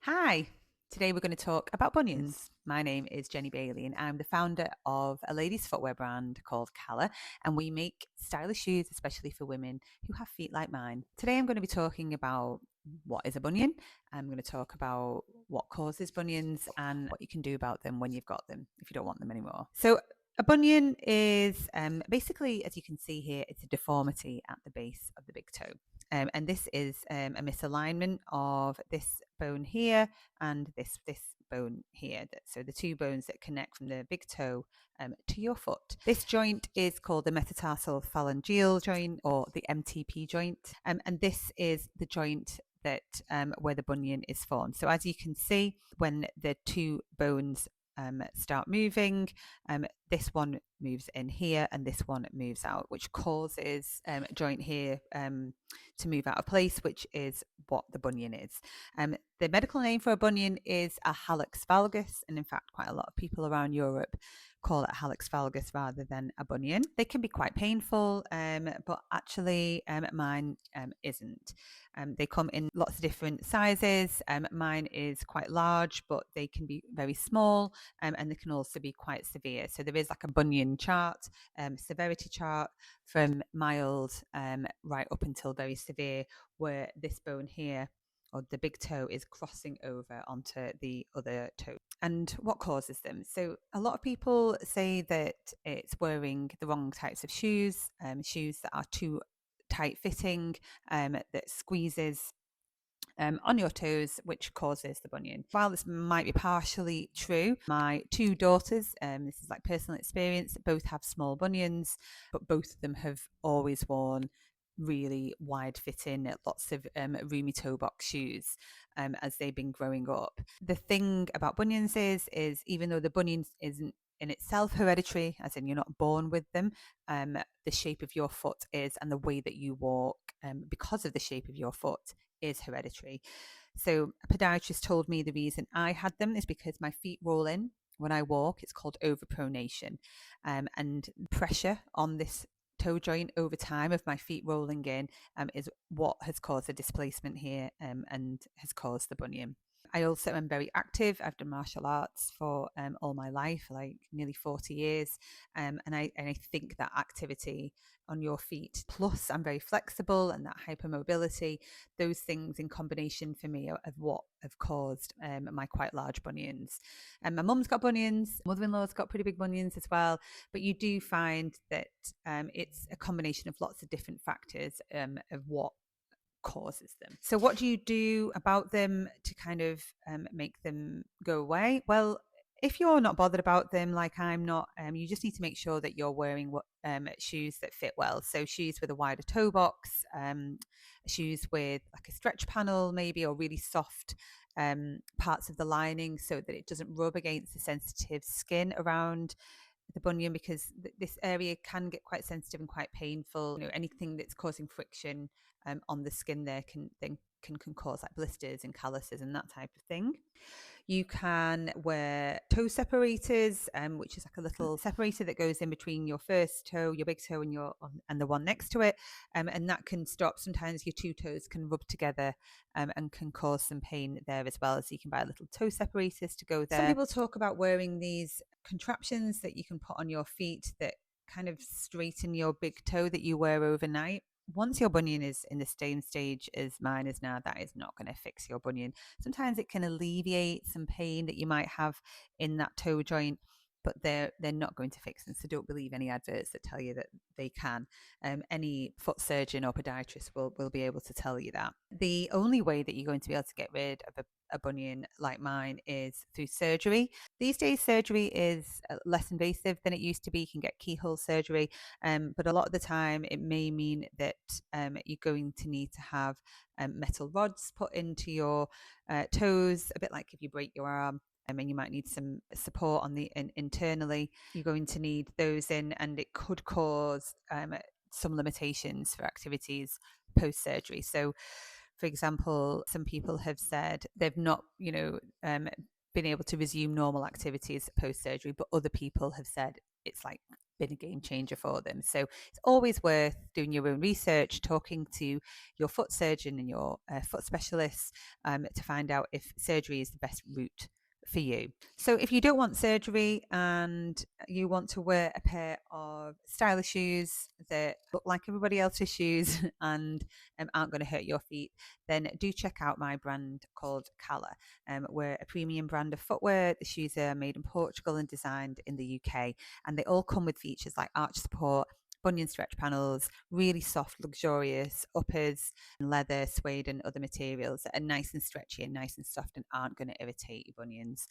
Hi, today we're going to talk about bunions. My name is Jenny Bailey and I'm the founder of a ladies' footwear brand called Calla, and we make stylish shoes especially for women who have feet like mine. Today I'm going to be talking about what is a bunion. I'm going to talk about what causes bunions and what you can do about them when you've got them if you don't want them anymore. So a bunion is basically, as you can see here, it's a deformity at the base of the big toe. And this is a misalignment of this bone here and this bone here. So the two bones that connect from the big toe to your foot. This joint is called the metatarsal phalangeal joint, or the MTP joint, and this is the joint that where the bunion is formed. So as you can see, when the two bones start moving, this one moves in here and this one moves out, which causes a joint here to move out of place, which is what the bunion is. The medical name for a bunion is a hallux valgus, and in fact quite a lot of people around Europe call it hallux valgus rather than a bunion. They can be quite painful, but actually mine isn't. They come in lots of different sizes. Mine is quite large, but they can be very small, and they can also be quite severe. So there is like a bunion chart, severity chart from mild right up until very severe, where this bone here, or the big toe, is crossing over onto the other toe. And what causes them? So a lot of people say that it's wearing the wrong types of shoes, shoes that are too tight fitting, that squeezes on your toes, which causes the bunion. While this might be partially true, my two daughters, this is like personal experience, both have small bunions, but both of them have always worn really wide fitting, lots of roomy toe box shoes as they've been growing up. The thing about bunions is even though the bunion isn't in itself hereditary, as in you're not born with them, the shape of your foot is, and the way that you walk, because of the shape of your foot, is hereditary. So a podiatrist told me the reason I had them is because my feet roll in when I walk. It's called overpronation, and pressure on this toe joint over time of my feet rolling in is what has caused the displacement here, and has caused the bunion. I also am very active. I've done martial arts for all my life, like nearly 40 years. And I think that activity on your feet, plus I'm very flexible, and that hypermobility, those things in combination for me are what have caused my quite large bunions. And my mum's got bunions, mother-in-law's got pretty big bunions as well. But you do find that it's a combination of lots of different factors of what causes them. So, what do you do about them to kind of make them go away? Well, if you're not bothered about them, like I'm not, you just need to make sure that you're wearing shoes that fit well. So, shoes with a wider toe box, shoes with like a stretch panel, maybe, or really soft parts of the lining so that it doesn't rub against the sensitive skin around the bunion, because this area can get quite sensitive and quite painful. Anything that's causing friction on the skin there can cause like blisters and calluses and that type of thing. You can wear toe separators, which is like a little separator that goes in between your first toe, your big toe, and the one next to it, and that can stop. Sometimes your two toes can rub together and can cause some pain there as well. So you can buy little toe separators to go there. Some people talk about wearing these contraptions that you can put on your feet that kind of straighten your big toe that you wear overnight. Once your bunion is in the same stage as mine is now, that is not going to fix your bunion. Sometimes it can alleviate some pain that you might have in that toe joint, but they're not going to fix them. So don't believe any adverts that tell you that they can. Any foot surgeon or podiatrist will be able to tell you that. The only way that you're going to be able to get rid of a bunion like mine is through surgery. These days, surgery is less invasive than it used to be. You can get keyhole surgery, but a lot of the time it may mean that you're going to need to have metal rods put into your toes, a bit like if you break your arm. And you might need some support on the internally. You're going to need those in, and it could cause some limitations for activities post surgery. So, for example, some people have said they've not, been able to resume normal activities post surgery, but other people have said it's like been a game changer for them. So it's always worth doing your own research, talking to your foot surgeon and your foot specialists to find out if surgery is the best route for you. So if you don't want surgery and you want to wear a pair of stylish shoes that look like everybody else's shoes and aren't going to hurt your feet, then do check out my brand called Calla. We're a premium brand of footwear. The shoes are made in Portugal and designed in the UK, and they all come with features like arch support, bunion stretch panels, really soft, luxurious uppers, and leather, suede, and other materials that are nice and stretchy and nice and soft and aren't going to irritate your bunions.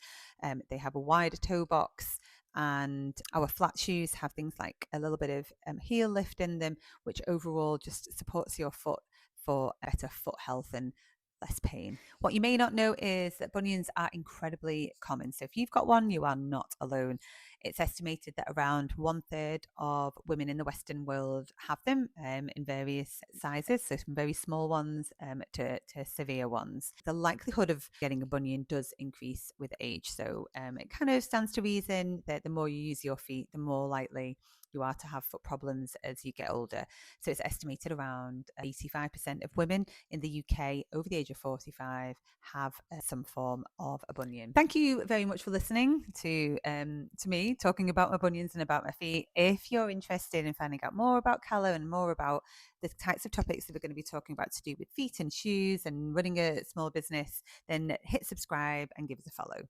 They have a wider toe box, and our flat shoes have things like a little bit of heel lift in them, which overall just supports your foot for better foot health and less pain. What you may not know is that bunions are incredibly common. So if you've got one, you are not alone. It's estimated that around 1/3 of women in the Western world have them in various sizes, so from very small ones to severe ones. The likelihood of getting a bunion does increase with age. So it kind of stands to reason that the more you use your feet, the more likely you are to have foot problems as you get older. So it's estimated around 85% of women in the UK over the age of 45 have some form of a bunion. Thank you very much for listening to me talking about my bunions and about my feet. If you're interested in finding out more about Calla and more about the types of topics that we're going to be talking about to do with feet and shoes and running a small business, then hit subscribe and give us a follow.